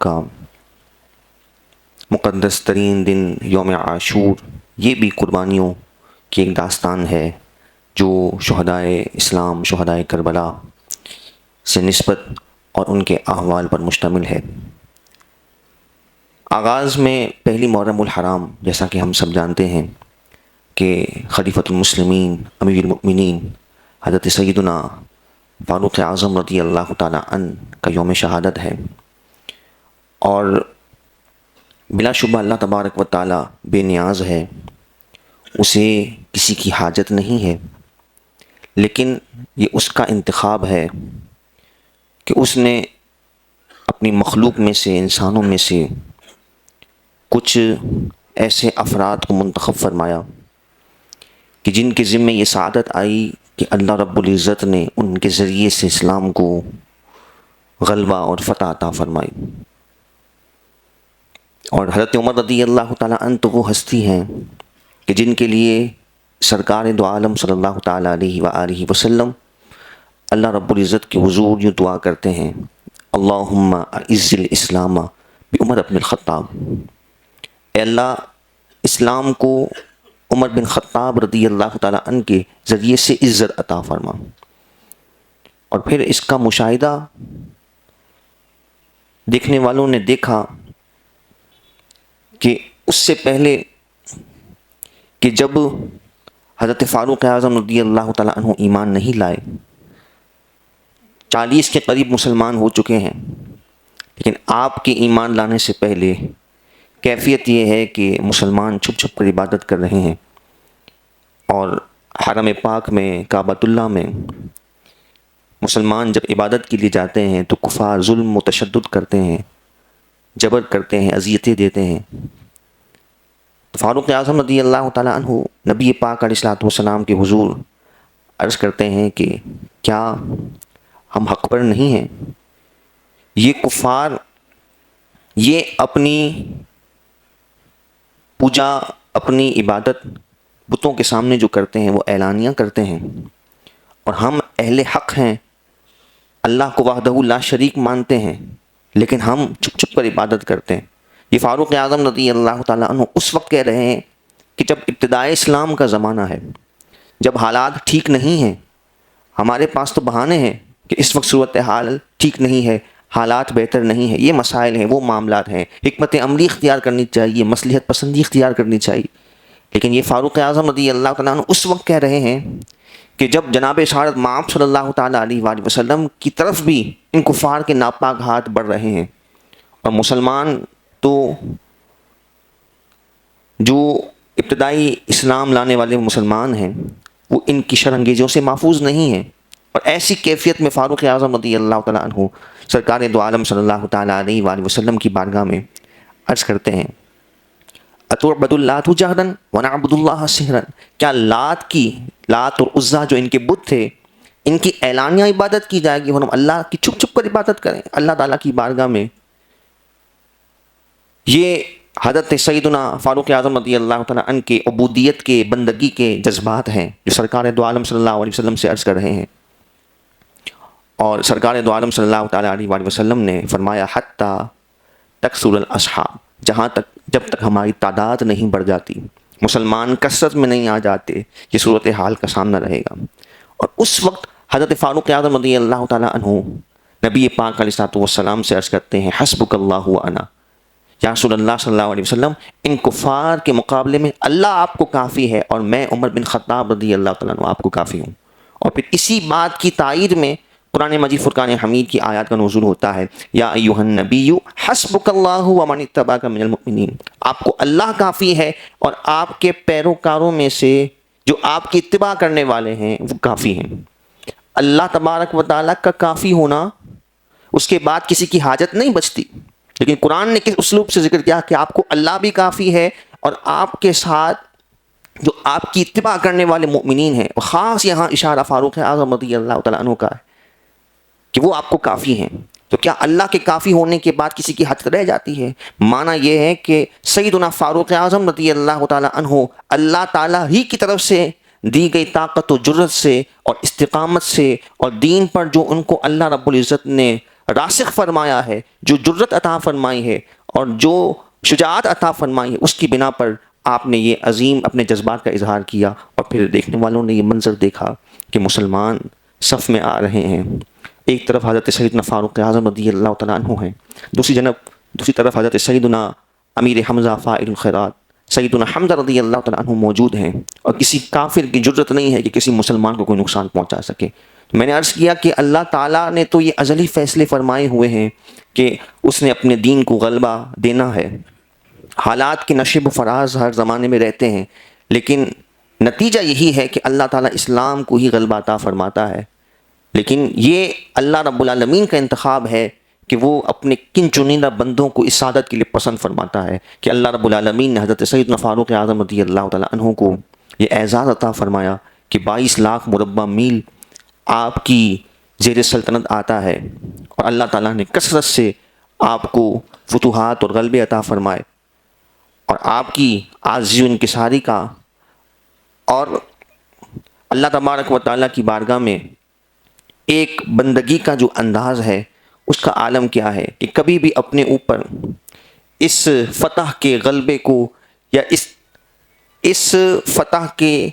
کا مقدس ترین دن یوم عاشور، یہ بھی قربانیوں کی ایک داستان ہے جو شہدائے اسلام، شہدائے کربلا سے نسبت اور ان کے احوال پر مشتمل ہے۔ آغاز میں پہلی محرم الحرام، جیسا کہ ہم سب جانتے ہیں کہ خلیفۃ المسلمین امیر المؤمنین حضرت سیدنا فاروق اعظم رضی اللہ تعالیٰ عنہ کا یوم شہادت ہے، اور بلا شبہ اللہ تبارک و تعالیٰ بے نیاز ہے، اسے کسی کی حاجت نہیں ہے، لیکن یہ اس کا انتخاب ہے کہ اس نے اپنی مخلوق میں سے، انسانوں میں سے کچھ ایسے افراد کو منتخب فرمایا کہ جن کے ذمے یہ سعادت آئی کہ اللہ رب العزت نے ان کے ذریعے سے اسلام کو غلبہ اور فتح عطا فرمائی۔ اور حضرت عمر رضی اللہ تعالیٰ عنہ تو وہ ہستی ہیں کہ جن کے لیے سرکار دو عالم صلی اللہ تعالیٰ علیہ وآلہ وسلم اللہ رب العزت کے حضور یوں دعا کرتے ہیں، اللہم اعز الاسلام بعمر بن الخطاب، اے اللہ اسلام کو عمر بن خطاب رضی اللہ تعالیٰ عنہ کے ذریعے سے عزت عطا فرما۔ اور پھر اس کا مشاہدہ دیکھنے والوں نے دیکھا کہ اس سے پہلے کہ جب حضرت فاروق اعظم رضی اللہ تعالیٰ عنہ ایمان نہیں لائے، 40 کے قریب مسلمان ہو چکے ہیں، لیکن آپ کے ایمان لانے سے پہلے کیفیت یہ ہے کہ مسلمان چھپ چھپ کر عبادت کر رہے ہیں، اور حرم پاک میں، کعبۃ اللہ میں مسلمان جب عبادت کے لیے جاتے ہیں تو کفار ظلم و تشدد کرتے ہیں، جبر کرتے ہیں، اذیتیں دیتے ہیں۔ فاروق اعظم رضی اللہ تعالیٰ عنہ نبی پاک علیہ الصلوۃ والسلام کے حضور عرض کرتے ہیں کہ کیا ہم حق پر نہیں ہیں؟ یہ کفار یہ اپنی پوجا، اپنی عبادت بتوں کے سامنے جو کرتے ہیں وہ اعلانیہ کرتے ہیں، اور ہم اہل حق ہیں، اللہ کو وحدہ لا شریک مانتے ہیں، لیکن ہم چھپ چھپ کر عبادت کرتے ہیں۔ یہ فاروق اعظم رضی اللہ تعالیٰ عنہ اس وقت کہہ رہے ہیں کہ جب ابتدائے اسلام کا زمانہ ہے، جب حالات ٹھیک نہیں ہیں، ہمارے پاس تو بہانے ہیں کہ اس وقت صورتحال ٹھیک نہیں ہے، حالات بہتر نہیں ہیں، یہ مسائل ہیں، وہ معاملات ہیں، حکمت عملی اختیار کرنی چاہیے، مصلحت پسندی اختیار کرنی چاہیے، لیکن یہ فاروق اعظم رضی اللہ تعالیٰ عنہ اس وقت کہہ رہے ہیں کہ جب جناب سعادت مآب صلی اللہ تعالیٰ علیہ وآلہ وسلم کی طرف بھی ان کفار کے ناپاک ہاتھ بڑھ رہے ہیں، اور مسلمان تو جو ابتدائی اسلام لانے والے مسلمان ہیں وہ ان کی شرانگیزوں سے محفوظ نہیں ہیں، اور ایسی کیفیت میں فاروق اعظم رضی اللہ تعالیٰ عنہ سرکار دو عالم صلی اللہ تعالیٰ علیہ وآلہ وسلم کی بارگاہ میں عرض کرتے ہیں، اتعبد اللات جہرا ونعبد اللہ سہرا، کیا لات اور عزا جو ان کے بت تھے ان کی اعلانیہ عبادت کی جائے گی اور ہم اللہ کی چھپ چھپ کر عبادت کریں اللہ تعالیٰ کی بارگاہ میں؟ یہ حضرت سیدنا فاروق اعظم رضی اللہ تعالیٰ عنہ کے عبودیت کے، بندگی کے جذبات ہیں جو سرکار دو عالم صلی اللہ علیہ وسلم سے عرض کر رہے ہیں، اور سرکار دو عالم صلی اللہ تعالیٰ علیہ وآلہ وسلم نے فرمایا حتی تکثر الاصحاب، جہاں تک جب تک ہماری تعداد نہیں بڑھ جاتی، مسلمان کثرت میں نہیں آ جاتے، یہ صورتحال کا سامنا رہے گا۔ اور اس وقت حضرت فاروق اعظم رضی اللہ تعالیٰ عنہ نبی پاک علیہ الصلوۃ والسلام سے عرض کرتے ہیں، حسبک اللہ وانا، یا رسول اللہ صلی اللہ علیہ وسلم ان کفار کے مقابلے میں اللہ آپ کو کافی ہے، اور میں عمر بن خطاب رضی اللہ تعالیٰ عنہ آپ کو کافی ہوں۔ اور پھر اسی بات کی تائید میں قرآن مجید فرقان حمید کی آیات کا نزول ہوتا ہے، یا ایھا النبی حسبک اللہ ومن اتبعک من المؤمنین، آپ کو اللہ کافی ہے اور آپ کے پیروکاروں میں سے جو آپ کی اتباع کرنے والے ہیں وہ کافی ہیں۔ اللہ تبارک و تعالیٰ کا کافی ہونا، اس کے بعد کسی کی حاجت نہیں بچتی، لیکن قرآن نے کس اسلوب سے ذکر کیا کہ آپ کو اللہ بھی کافی ہے اور آپ کے ساتھ جو آپ کی اتباع کرنے والے مؤمنین ہیں، اور خاص یہاں اشارہ فاروق اعظم رضی اللہ تعالیٰ عنہ کا ہے کہ وہ آپ کو کافی ہیں۔ تو کیا اللہ کے کافی ہونے کے بعد کسی کی حد رہ جاتی ہے؟ معنی یہ ہے کہ سیدنا فاروق اعظم رضی اللہ تعالیٰ عنہ اللہ تعالیٰ ہی کی طرف سے دی گئی طاقت و جرت سے اور استقامت سے اور دین پر جو ان کو اللہ رب العزت نے راسخ فرمایا ہے، جو جرت عطا فرمائی ہے اور جو شجاعت عطا فرمائی ہے، اس کی بنا پر آپ نے یہ عظیم اپنے جذبات کا اظہار کیا، اور پھر دیکھنے والوں نے یہ منظر دیکھا کہ مسلمان صف میں آ رہے ہیں. ایک طرف حضرت سیدنا فاروق اعظم رضی اللہ تعالیٰ عنہ ہیں، دوسری طرف حضرت سیدنا امیر حمزہ فاعل الخیرات سیدنا حمزہ رضی اللہ تعالیٰ عنہ موجود ہیں، اور کسی کافر کی جرت نہیں ہے کہ کسی مسلمان کو کوئی نقصان پہنچا سکے. میں نے عرض کیا کہ اللہ تعالیٰ نے تو یہ ازلی فیصلے فرمائے ہوئے ہیں کہ اس نے اپنے دین کو غلبہ دینا ہے. حالات کے نشیب و فراز ہر زمانے میں رہتے ہیں، لیکن نتیجہ یہی ہے کہ اللہ تعالیٰ اسلام کو ہی غلبہ عطا فرماتا ہے. لیکن یہ اللہ رب العالمین کا انتخاب ہے کہ وہ اپنے کن چنندہ بندوں کو اس سعادت کے لیے پسند فرماتا ہے کہ اللہ رب العالمین نے حضرت سیدنا فاروق اعظم رضی اللہ تعالیٰ عنہ کو یہ اعزاز عطا فرمایا کہ 22 لاکھ مربع میل آپ کی زیر سلطنت آتا ہے، اور اللہ تعالیٰ نے کثرت سے آپ کو فتوحات اور غلبے عطا فرمائے، اور آپ کی عاجزی و انکساری کا اور اللہ تبارک و تعالیٰ کی بارگاہ میں ایک بندگی کا جو انداز ہے اس کا عالم کیا ہے کہ کبھی بھی اپنے اوپر اس فتح کے غلبے کو یا اس فتح کے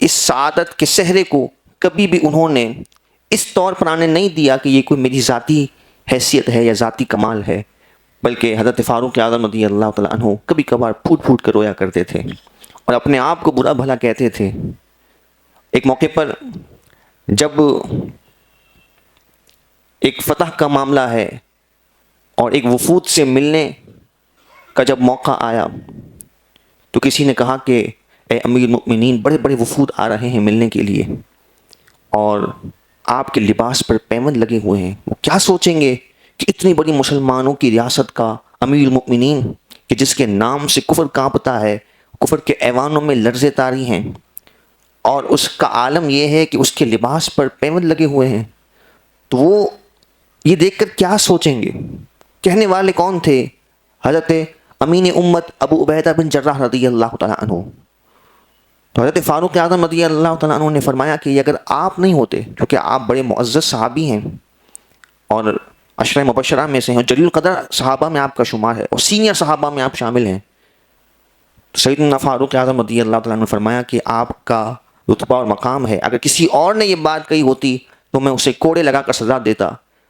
اس سعادت کے صحرے کو کبھی بھی انہوں نے اس طور پر آنے نہیں دیا کہ یہ کوئی میری ذاتی حیثیت ہے یا ذاتی کمال ہے، بلکہ حضرت فاروق اعظم رضی اللہ تعالیٰ عنہ کبھی کبھار پھوٹ پھوٹ کر رویا کرتے تھے اور اپنے آپ کو برا بھلا کہتے تھے. ایک موقع پر جب ایک فتح کا معاملہ ہے اور ایک وفود سے ملنے کا جب موقع آیا تو کسی نے کہا کہ اے امیر المؤمنین، بڑے بڑے وفود آ رہے ہیں ملنے کے لیے اور آپ کے لباس پر پیوند لگے ہوئے ہیں، وہ کیا سوچیں گے کہ اتنی بڑی مسلمانوں کی ریاست کا امیر المؤمنین کہ جس کے نام سے کفر کانپتا ہے، کفر کے ایوانوں میں لرزے طاری ہیں، اور اس کا عالم یہ ہے کہ اس کے لباس پر پیوند لگے ہوئے ہیں، تو وہ یہ دیکھ کر کیا سوچیں گے؟ کہنے والے کون تھے؟ حضرت امین امت ابو عبیدہ بن جراح رضی اللہ تعالیٰ عنہ. تو حضرت فاروق اعظم رضی اللہ تعالیٰ عنہ نے فرمایا کہ اگر آپ نہیں ہوتے، کیونکہ آپ بڑے معزز صحابی ہیں اور عشرہ مبشرہ میں سے ہیں، جلیل القدر صحابہ میں آپ کا شمار ہے اور سینئر صحابہ میں آپ شامل ہیں، تو سیدنا فاروق اعظم رضی اللہ تعالیٰ عنہ نے فرمایا کہ آپ کا رتبہ اور مقام ہے، اگر کسی اور نے یہ بات کہی ہوتی تو میں اسے کوڑے لگا کر سزا دیتا،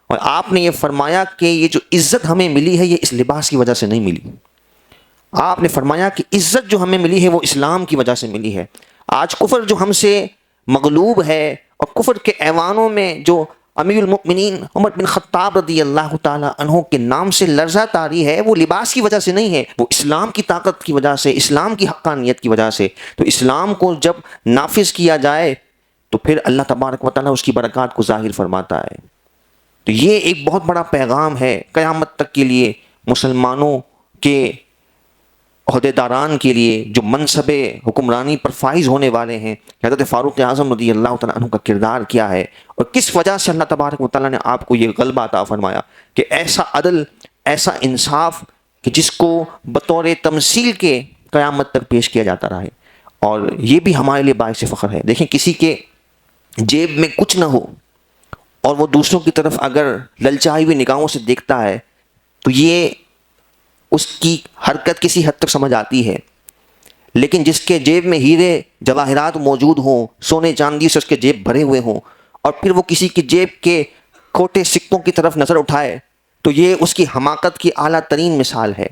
اور آپ نے یہ فرمایا کہ یہ جو عزت ہمیں ملی ہے یہ اس لباس کی وجہ سے نہیں ملی. آپ نے فرمایا کہ عزت جو ہمیں ملی ہے وہ اسلام کی وجہ سے ملی ہے. آج کفر جو ہم سے مغلوب ہے اور کفر کے ایوانوں میں جو امیر المؤمنین عمر بن خطاب رضی اللہ تعالی عنہ کے نام سے لرزہ طاری ہے، وہ لباس کی وجہ سے نہیں ہے، وہ اسلام کی طاقت کی وجہ سے، اسلام کی حقانیت کی وجہ سے. تو اسلام کو جب نافذ کیا جائے تو پھر اللہ تبارک و تعالیٰ اس کی برکات کو ظاہر فرماتا ہے. تو یہ ایک بہت بڑا پیغام ہے قیامت تک کے لیے، مسلمانوں کے عہدیداران کے لیے جو منصب حکمرانی پر فائز ہونے والے ہیں، حضرت فاروق اعظم رضی اللہ تعالیٰ عنہ کا کردار کیا ہے اور کس وجہ سے اللہ تبارک و تعالیٰ نے آپ کو یہ غلبہ عطا فرمایا کہ ایسا عدل، ایسا انصاف کہ جس کو بطور تمثیل کے قیامت تک پیش کیا جاتا رہے. اور یہ بھی ہمارے لیے باعث فخر ہے. دیکھیں، کسی کے جیب میں کچھ نہ ہو اور وہ دوسروں کی طرف اگر للچائی ہوئی نگاہوں سے دیکھتا ہے تو یہ اس کی حرکت کسی حد تک سمجھ آتی ہے. لیکن جس کے جیب میں ہیرے جواہرات موجود ہوں، سونے چاندی سے اس کے جیب بھرے ہوئے ہوں، اور پھر وہ کسی کی جیب کے کھوٹے سکوں کی طرف نظر اٹھائے تو یہ اس کی حماقت کی اعلیٰ ترین مثال ہے.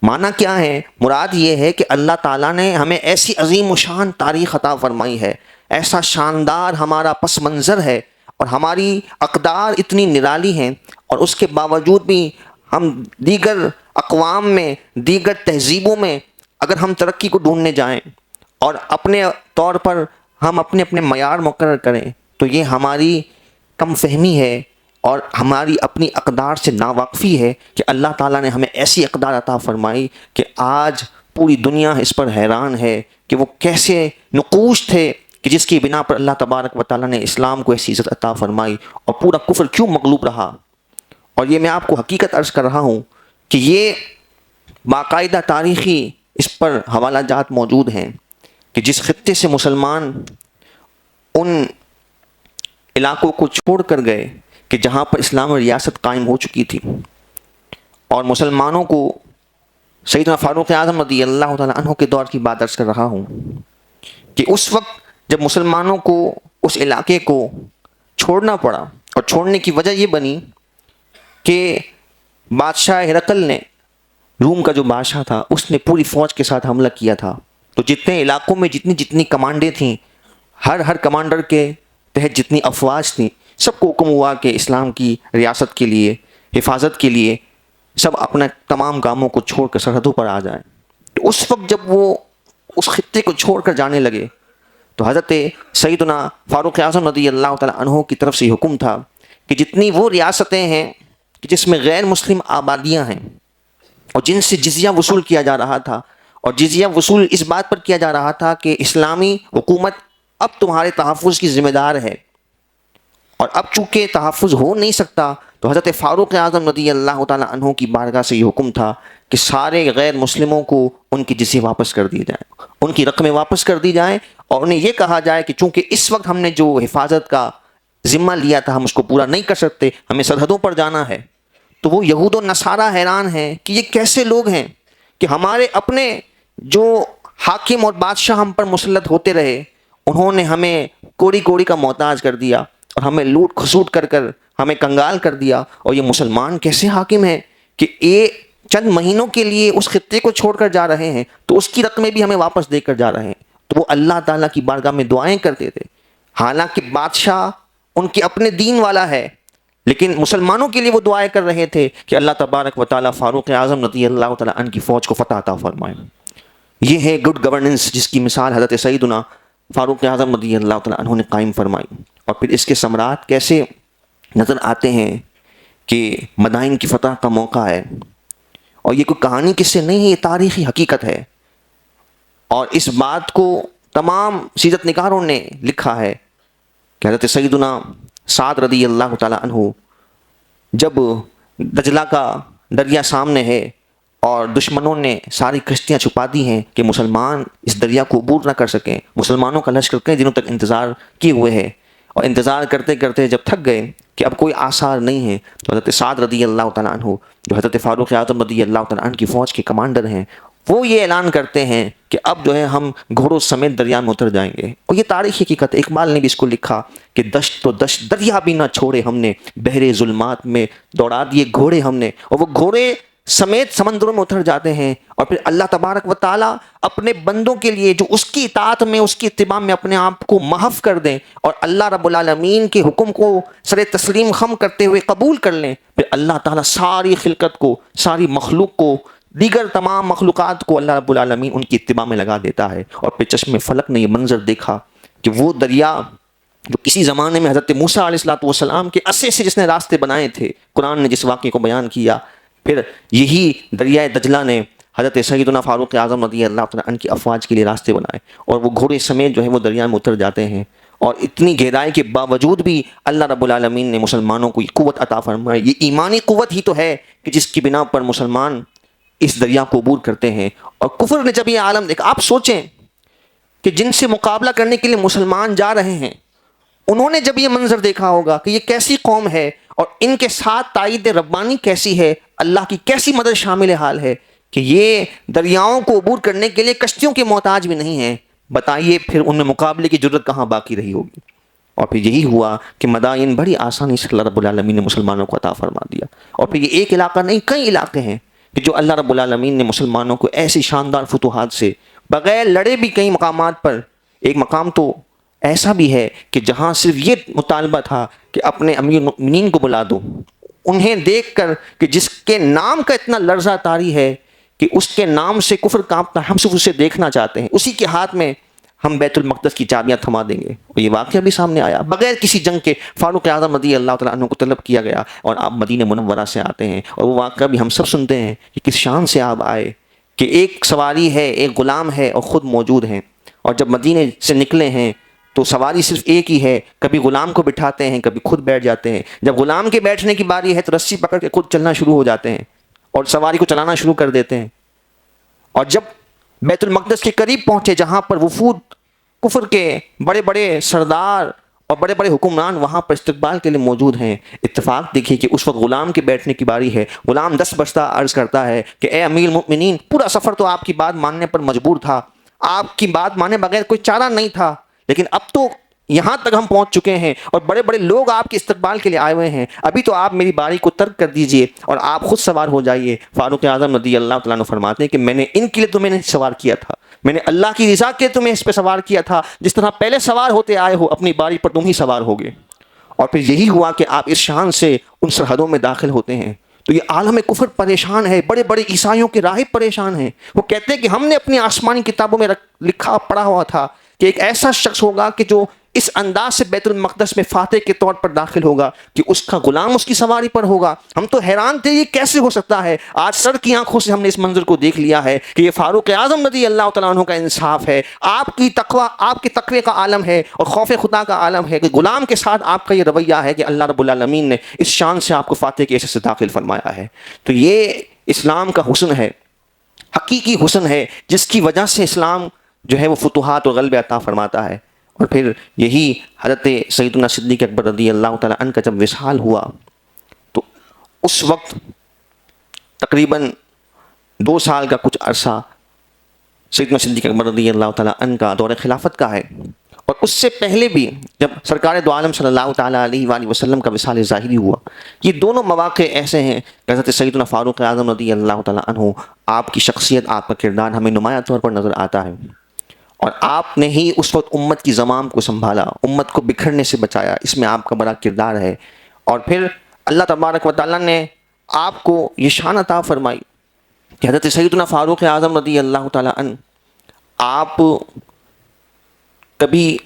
معنی کیا ہے؟ مراد یہ ہے کہ اللہ تعالیٰ نے ہمیں ایسی عظیم و شان تاریخ عطا فرمائی ہے، ایسا شاندار ہمارا پس منظر ہے اور ہماری اقدار اتنی نرالی ہیں، اور اس کے باوجود بھی ہم دیگر اقوام میں، دیگر تہذیبوں میں اگر ہم ترقی کو ڈھونڈنے جائیں اور اپنے طور پر ہم اپنے معیار مقرر کریں تو یہ ہماری کم فہمی ہے اور ہماری اپنی اقدار سے ناواقفی ہے کہ اللہ تعالیٰ نے ہمیں ایسی اقدار عطا فرمائی کہ آج پوری دنیا اس پر حیران ہے کہ وہ کیسے نقوش تھے کہ جس کی بنا پر اللہ تبارک و تعالیٰ نے اسلام کو ایسی عزت عطا فرمائی اور پورا کفر کیوں مغلوب رہا. اور یہ میں آپ کو حقیقت عرض کر رہا ہوں کہ یہ باقاعدہ تاریخی اس پر حوالہ جات موجود ہیں کہ جس خطے سے مسلمان ان علاقوں کو چھوڑ کر گئے، کہ جہاں پر اسلامی ریاست قائم ہو چکی تھی اور مسلمانوں کو سیدنا فاروق اعظم رضی اللہ تعالیٰ عنہ کے دور کی بات عرض کر رہا ہوں کہ اس وقت جب مسلمانوں کو اس علاقے کو چھوڑنا پڑا، اور چھوڑنے کی وجہ یہ بنی کہ بادشاہ ہرقل نے، روم کا جو بادشاہ تھا، اس نے پوری فوج کے ساتھ حملہ کیا تھا. تو جتنے علاقوں میں جتنی کمانڈیں تھیں، ہر کمانڈر کے تحت جتنی افواج تھیں، سب کو حکم ہوا کہ اسلام کی ریاست کے لیے، حفاظت کے لیے سب اپنا تمام کاموں کو چھوڑ کر سرحدوں پر آ جائیں. تو اس وقت جب وہ اس خطے کو چھوڑ کر جانے لگے تو حضرت سیدنا فاروق اعظم رضی اللہ تعالیٰ عنہ کی طرف سے حکم تھا کہ جتنی وہ ریاستیں ہیں کہ جس میں غیر مسلم آبادیاں ہیں اور جن سے جزیہ وصول کیا جا رہا تھا، اور جزیہ وصول اس بات پر کیا جا رہا تھا کہ اسلامی حکومت اب تمہارے تحفظ کی ذمہ دار ہے، اور اب چونکہ تحفظ ہو نہیں سکتا تو حضرت فاروق اعظم رضی اللہ تعالیٰ عنہ کی بارگاہ سے یہ حکم تھا کہ سارے غیر مسلموں کو ان کی جزیے واپس کر دی جائیں، ان کی رقمیں واپس کر دی جائیں، اور انہیں یہ کہا جائے کہ چونکہ اس وقت ہم نے جو حفاظت کا ذمہ لیا تھا ہم اس کو پورا نہیں کر سکتے، ہمیں سرحدوں پر جانا ہے. تو وہ یہود و نصارہ حیران ہیں کہ یہ کیسے لوگ ہیں کہ ہمارے اپنے جو حاکم اور بادشاہ ہم پر مسلط ہوتے رہے، انہوں نے ہمیں کوڑی کوڑی کا محتاج کر دیا اور ہمیں لوٹ کھسوٹ کر ہمیں کنگال کر دیا، اور یہ مسلمان کیسے حاکم ہیں کہ یہ چند مہینوں کے لیے اس خطے کو چھوڑ کر جا رہے ہیں تو اس کی رقمیں بھی ہمیں واپس دے کر جا رہے ہیں. تو وہ اللہ تعالیٰ کی بارگاہ میں دعائیں کرتے تھے، حالانکہ بادشاہ ان کے اپنے دین والا ہے، لیکن مسلمانوں کے لیے وہ دعائیں کر رہے تھے کہ اللہ تبارک و تعالیٰ فاروق اعظم رضی اللہ تعالیٰ عنہ کی فوج کو فتح عطا فرمائے. یہ ہے گڈ گورننس جس کی مثال حضرت سیدنا فاروق اعظم رضی اللہ تعالیٰ عنہ نے قائم فرمائی. اور پھر اس کے ثمرات کیسے نظر آتے ہیں کہ مدائن کی فتح کا موقع ہے، اور یہ کوئی کہانی کس سے نہیں ہے، یہ تاریخی حقیقت ہے. اور اس بات کو تمام سیرت نگاروں نے لکھا ہے کہ حضرت سیدنا سعد رضی اللہ تعالیٰ عنہ جب دجلہ کا دریا سامنے ہے اور دشمنوں نے ساری کشتیاں چھپا دی ہیں کہ مسلمان اس دریا کو عبور نہ کر سکیں، مسلمانوں کا لشکر کئی دنوں تک انتظار کیے ہوئے ہے، اور انتظار کرتے کرتے جب تھک گئے کہ اب کوئی آثار نہیں ہے تو حضرت سعد رضی اللہ تعالیٰ عنہ جو حضرت فاروق اعظم رضی اللہ تعالیٰ عنہ کی فوج کے کمانڈر ہیں، وہ یہ اعلان کرتے ہیں کہ اب جو ہے ہم گھوڑوں سمیت دریا میں اتر جائیں گے. اور یہ تاریخی حقیقت ہے. اقبال نے بھی اس کو لکھا کہ دشت تو دشت دریا بھی نہ چھوڑے ہم نے، بحر ظلمات میں دوڑا دیے گھوڑے ہم نے. اور وہ گھوڑے سمیت سمندروں میں اتر جاتے ہیں، اور پھر اللہ تبارک و تعالیٰ اپنے بندوں کے لیے جو اس کی اطاعت میں، اس کی اتباع میں اپنے آپ کو محو کر دیں اور اللہ رب العالمین کے حکم کو سر تسلیم خم کرتے ہوئے قبول کر لیں، پھر اللہ تعالیٰ ساری خلقت کو، ساری مخلوق کو، دیگر تمام مخلوقات کو اللہ رب العالمین ان کی اتباع میں لگا دیتا ہے. اور پھر چشم فلک نے یہ منظر دیکھا کہ وہ دریا جو کسی زمانے میں حضرت موسیٰ علیہ السلام کے عصے سے جس نے راستے بنائے تھے، قرآن نے جس واقعے کو بیان کیا، پھر یہی دریائے دجلہ نے حضرت سیدنا فاروق اعظم رضی اللہ تعالیٰ عنہ کی افواج کے لیے راستے بنائے، اور وہ گھوڑے سمیت جو ہے وہ دریا میں اتر جاتے ہیں. اور اتنی گہرائی کے باوجود بھی اللہ رب العالمین نے مسلمانوں کو یہ قوت عطا فرمائی. یہ ایمانی قوت ہی تو ہے کہ جس کی بنا پر مسلمان اس دریا کو عبور کرتے ہیں. اور کفر نے جب یہ عالم دیکھا، آپ سوچیں کہ جن سے مقابلہ کرنے کے لیے مسلمان جا رہے ہیں، انہوں نے جب یہ منظر دیکھا ہوگا کہ یہ کیسی قوم ہے اور ان کے ساتھ تائید ربانی کیسی ہے، اللہ کی کیسی مدد شامل حال ہے کہ یہ دریاؤں کو عبور کرنے کے لیے کشتیوں کے محتاج بھی نہیں ہیں. بتائیے پھر ان میں مقابلے کی جرت کہاں باقی رہی ہوگی. اور پھر یہی ہوا کہ مدائن بڑی آسانی سے اللہ رب العالمین نے مسلمانوں کو عطا فرما دیا. اور پھر یہ ایک علاقہ نہیں، کئی علاقے ہیں کہ جو اللہ رب العالمین نے مسلمانوں کو ایسی شاندار فتوحات سے بغیر لڑے بھی کئی مقامات پر. ایک مقام تو ایسا بھی ہے کہ جہاں صرف یہ مطالبہ تھا کہ اپنے امیر المؤمنین کو بلا دو، انہیں دیکھ کر کہ جس کے نام کا اتنا لرزہ طاری ہے کہ اس کے نام سے کفر کانپتا ہے، ہم صرف اسے دیکھنا چاہتے ہیں، اسی کے ہاتھ میں ہم بیت المقدس کی چابیاں تھما دیں گے. اور یہ واقعہ بھی سامنے آیا، بغیر کسی جنگ کے فاروق اعظم رضی اللہ تعالیٰ عنہ کو طلب کیا گیا اور آپ مدینہ منورہ سے آتے ہیں. اور وہ واقعہ بھی ہم سب سنتے ہیں کہ کس شان سے آپ آئے کہ ایک سواری ہے، ایک غلام ہے اور خود موجود ہیں. اور جب مدینے سے نکلے ہیں تو سواری صرف ایک ہی ہے، کبھی غلام کو بٹھاتے ہیں، کبھی خود بیٹھ جاتے ہیں. جب غلام کے بیٹھنے کی باری ہے تو رسی پکڑ کے خود چلنا شروع ہو جاتے ہیں اور سواری کو چلانا شروع کر دیتے ہیں. اور جب بیت المقدس کے قریب پہنچے جہاں پر وفود کفر کے بڑے بڑے سردار اور بڑے بڑے حکمران وہاں پر استقبال کے لیے موجود ہیں. اتفاق دیکھیے کہ اس وقت غلام کے بیٹھنے کی باری ہے. غلام دست بستہ عرض کرتا ہے کہ اے امیر المؤمنین، پورا سفر تو آپ کی بات ماننے پر مجبور تھا، آپ کی بات مانے بغیر کوئی چارہ نہیں تھا، لیکن اب تو یہاں تک ہم پہنچ چکے ہیں اور بڑے بڑے لوگ آپ کے استقبال کے لیے آئے ہوئے ہیں، ابھی تو آپ میری باری کو ترک کر دیجئے اور آپ خود سوار ہو جائیے. فاروق اعظم رضی اللہ تعالیٰ عنہ فرماتے ہیں کہ میں نے ان کے لیے تو میں نے سوار کیا تھا، میں نے اللہ کی رضا کے تمہیں اس پہ سوار کیا تھا، جس طرح پہلے سوار ہوتے آئے ہو اپنی باری پر تم ہی سوار ہوگے. اور پھر یہی ہوا کہ آپ اس شان سے ان سرحدوں میں داخل ہوتے ہیں. تو یہ عالم کفر پریشان ہے، بڑے بڑے عیسائیوں کے راہب پریشان ہیں. وہ کہتے ہیں کہ ہم نے اپنی آسمانی کتابوں میں لکھا پڑھا ہوا تھا کہ ایک ایسا شخص ہوگا کہ جو اس انداز سے بیت المقدس میں فاتح کے طور پر داخل ہوگا کہ اس کا غلام اس کی سواری پر ہوگا. ہم تو حیران تھے یہ کیسے ہو سکتا ہے. آج سر کی آنکھوں سے ہم نے اس منظر کو دیکھ لیا ہے کہ یہ فاروق اعظم رضی اللہ تعالیٰ عنہ کا انصاف ہے، آپ کی تقوی، آپ کے تقوی کا عالم ہے اور خوف خدا کا عالم ہے کہ غلام کے ساتھ آپ کا یہ رویہ ہے کہ اللہ رب العالمین نے اس شان سے آپ کو فاتح کے ایسے سے داخل فرمایا ہے. تو یہ اسلام کا حسن ہے، حقیقی حسن ہے، جس کی وجہ سے اسلام جو ہے وہ فتوحات اور غلبے عطا فرماتا ہے. اور پھر یہی حضرت سیدنا صدیق اکبر رضی اللہ تعالیٰ عنہ کا جب وصال ہوا تو اس وقت تقریباً 2 سال کا کچھ عرصہ سیدنا صدیق اکبر رضی اللہ تعالیٰ عنہ کا دور خلافت کا ہے. اور اس سے پہلے بھی جب سرکار دو عالم صلی اللہ تعالیٰ علیہ وآلہ وسلم کا وصال ظاہری ہوا، یہ دونوں مواقع ایسے ہیں کہ حضرت سیدنا فاروق اعظم رضی اللہ تعالیٰ عنہ، آپ کی شخصیت، آپ کا کردار ہمیں نمایاں طور پر نظر آتا ہے. اور آپ نے ہی اس وقت امت کی زمام کو سنبھالا، امت کو بکھرنے سے بچایا، اس میں آپ کا بڑا کردار ہے. اور پھر اللہ تبارک و تعالیٰ نے آپ کو یہ شان عطا فرمائی کہ حضرت سیدنا فاروق اعظم رضی اللہ تعالیٰ عنہ، آپ کبھی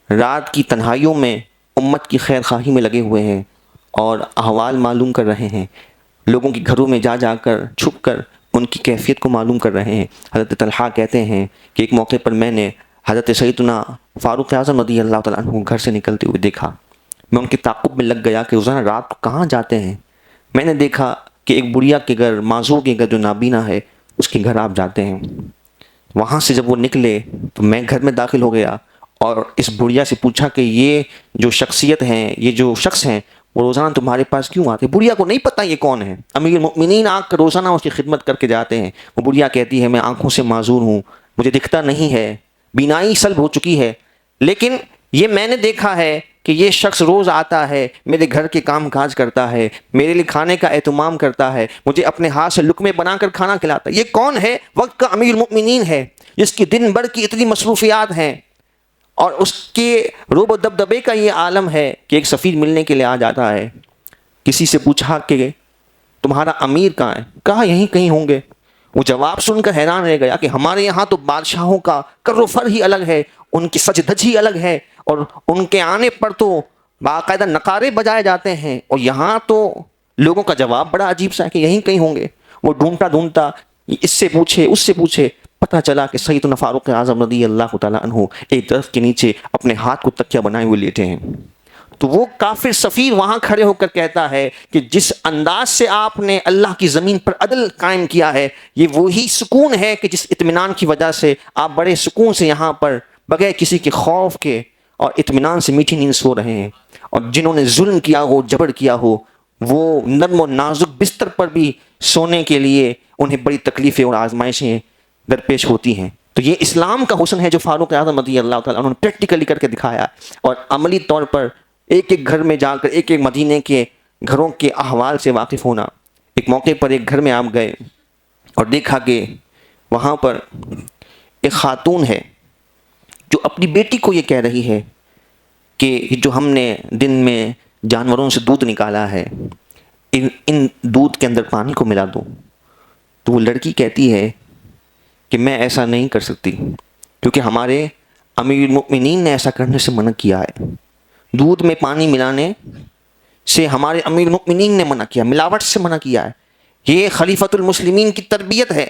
رات کی تنہائیوں میں امت کی خیر خواہی میں لگے ہوئے ہیں اور احوال معلوم کر رہے ہیں، لوگوں کے گھروں میں جا جا کر چھپ کر ان کی کیفیت کو معلوم کر رہے ہیں. حضرت طلحہ کہتے ہیں کہ ایک موقع پر میں نے حضرت سیدنا فاروق اعظم رضی اللہ تعالیٰ عنہ گھر سے نکلتے ہوئے دیکھا. میں ان کے تعاقب میں لگ گیا کہ روزانہ رات کو کہاں جاتے ہیں. میں نے دیکھا کہ ایک بڑھیا کے گھر، معذور کے گھر جو نابینا ہے، اس کے گھر آپ جاتے ہیں. وہاں سے جب وہ نکلے تو میں گھر میں داخل ہو گیا اور اس بڑھیا سے پوچھا کہ یہ جو شخصیت ہیں، یہ جو شخص ہیں، وہ روزانہ تمہارے پاس کیوں آتے؟ بڑھیا کو نہیں پتہ یہ کون ہے. امیر المؤمنین آ کر روزانہ اس کی خدمت کر کے جاتے ہیں. وہ بڑھیا کہتی ہے میں آنکھوں سے معذور ہوں، مجھے دکھتا نہیں ہے، بینائی سلب ہو چکی ہے، لیکن یہ میں نے دیکھا ہے کہ یہ شخص روز آتا ہے، میرے گھر کے کام کاج کرتا ہے، میرے لیے کھانے کا اہتمام کرتا ہے، مجھے اپنے ہاتھ سے لقمے بنا کر کھانا کھلاتا ہے. یہ کون ہے؟ وقت کا امیر المؤمنین ہے، جس کی دن بھر کی اتنی مصروفیات ہیں اور اس کے روب و دبدبے کا یہ عالم ہے کہ ایک سفیر ملنے کے لیے آ جاتا ہے. کسی سے پوچھا کہ تمہارا امیر کہاں ہے؟ کہا یہیں کہیں ہوں گے. وہ جواب سن کر حیران رہ گیا کہ ہمارے یہاں تو بادشاہوں کا کر و فر ہی الگ ہے، ان کی سج دھج ہی الگ ہے، اور ان کے آنے پر تو باقاعدہ نقارے بجائے جاتے ہیں، اور یہاں تو لوگوں کا جواب بڑا عجیب سا ہے کہ یہیں کہیں ہوں گے. وہ ڈھونڈتا ڈھونڈتا اس سے پوچھے اس سے پوچھے، پتہ چلا کہ سیدنا فاروق اعظم رضی اللہ تعالیٰ عنہ ایک درخت کے نیچے اپنے ہاتھ کو تکیہ بنائے ہوئے لیٹے ہیں. تو وہ کافر سفیر وہاں کھڑے ہو کر کہتا ہے کہ جس انداز سے آپ نے اللہ کی زمین پر عدل قائم کیا ہے، یہ وہی سکون ہے کہ جس اطمینان کی وجہ سے آپ بڑے سکون سے یہاں پر بغیر کسی کے خوف کے اور اطمینان سے میٹھی نیند سو رہے ہیں. اور جنہوں نے ظلم کیا ہو، جبر کیا ہو، وہ نرم و نازک بستر پر بھی سونے کے لیے انہیں بڑی تکلیفیں اور آزمائشیں درپیش ہوتی ہیں. تو یہ اسلام کا حسن ہے جو فاروق اعظم رضی اللہ تعالیٰ انہوں نے پریکٹیکلی کر کے دکھایا اور عملی طور پر ایک ایک گھر میں جا کر ایک ایک مدینے کے گھروں کے احوال سے واقف ہونا. ایک موقع پر ایک گھر میں آپ گئے اور دیکھا کہ وہاں پر ایک خاتون ہے جو اپنی بیٹی کو یہ کہہ رہی ہے کہ جو ہم نے دن میں جانوروں سے دودھ نکالا ہے، ان دودھ کے اندر پانی کو ملا دو. تو وہ لڑکی کہتی ہے کہ میں ایسا نہیں کر سکتی کیونکہ ہمارے امیر المؤمنین نے ایسا کرنے سے منع کیا ہے. دودھ میں پانی ملانے سے ہمارے امیر المؤمنین نے منع کیا، ملاوٹ سے منع کیا ہے. یہ خلیفۃ المسلمین کی تربیت ہے.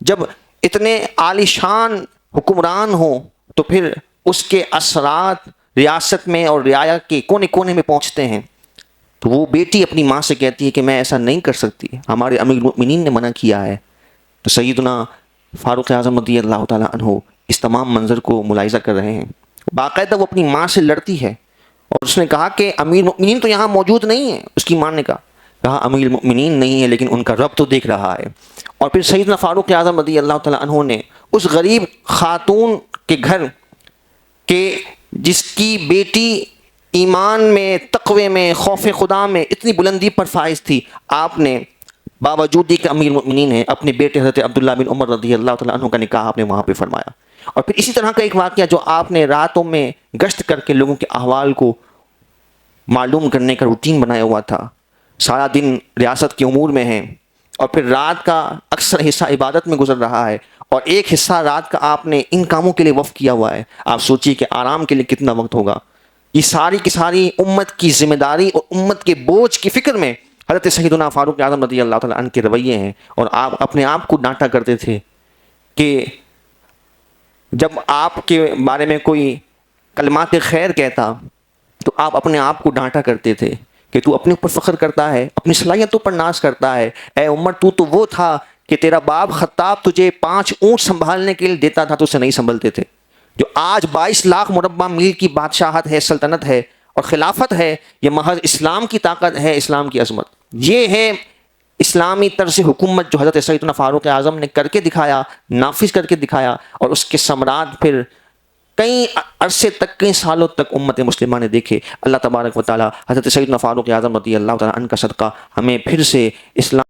جب اتنے عالی شان حکمران ہوں تو پھر اس کے اثرات ریاست میں اور رعایا کے کونے کونے میں پہنچتے ہیں. تو وہ بیٹی اپنی ماں سے کہتی ہے کہ میں ایسا نہیں کر سکتی، ہمارے امیر المؤمنین نے منع کیا ہے. تو سیدنا فاروق اعظم رضی اللہ تعالیٰ عنہ اس تمام منظر کو ملاحظہ کر رہے ہیں. باقاعدہ وہ اپنی ماں سے لڑتی ہے اور اس نے کہا کہ امیر المؤمنین تو یہاں موجود نہیں ہے. اس کی ماں نے کہا امیر المؤمنین نہیں ہے لیکن ان کا رب تو دیکھ رہا ہے. اور پھر سیدنا فاروق اعظم رضی اللہ تعالیٰ عنہ نے اس غریب خاتون کے گھر کہ جس کی بیٹی ایمان میں، تقوی میں، خوف خدا میں اتنی بلندی پر فائز تھی، آپ نے باوجود کہ امیر المؤمنین ہیں اپنے بیٹے حضرت عبداللہ بن عمر رضی اللہ تعالیٰ عنہ کا نکاح آپ نے وہاں پہ فرمایا. اور پھر اسی طرح کا ایک واقعہ جو آپ نے راتوں میں گشت کر کے لوگوں کے احوال کو معلوم کرنے کا روٹین بنایا ہوا تھا. سارا دن ریاست کے امور میں ہیں اور پھر رات کا اکثر حصہ عبادت میں گزر رہا ہے اور ایک حصہ رات کا آپ نے ان کاموں کے لیے وقف کیا ہوا ہے. آپ سوچیے کہ آرام کے لیے کتنا وقت ہوگا. یہ ساری کی ساری امت کی ذمہ داری اور امت کے بوجھ کی فکر میں حضرت سیدنا فاروق اعظم رضی اللہ تعالیٰ عنہ کے رویے ہیں. اور آپ اپنے آپ کو ڈانٹا کرتے تھے کہ جب آپ کے بارے میں کوئی کلمات خیر کہتا تو آپ اپنے آپ کو ڈانٹا کرتے تھے کہ تو اپنے اوپر فخر کرتا ہے، اپنی صلاحیتوں پر ناز کرتا ہے. اے عمر تو وہ تھا کہ تیرا باپ خطاب تجھے 5 اونٹ سنبھالنے کے لیے دیتا تھا تو اسے نہیں سنبھلتے تھے. جو آج 22 لاکھ مربع میل کی بادشاہت ہے، سلطنت ہے اور خلافت ہے، یہ محض اسلام کی طاقت ہے، اسلام کی عظمت. یہ ہے اسلامی طرز حکومت جو حضرت سیدنا فاروق اعظم نے کر کے دکھایا، نافذ کر کے دکھایا، اور اس کے ثمرات پھر کئی عرصے تک، کئی سالوں تک امت مسلمہ نے دیکھے. اللہ تبارک و تعالی حضرت سیدنا فاروق اعظم رضی اللہ تعالیٰ عنہ کا صدقہ ہمیں پھر سے اسلام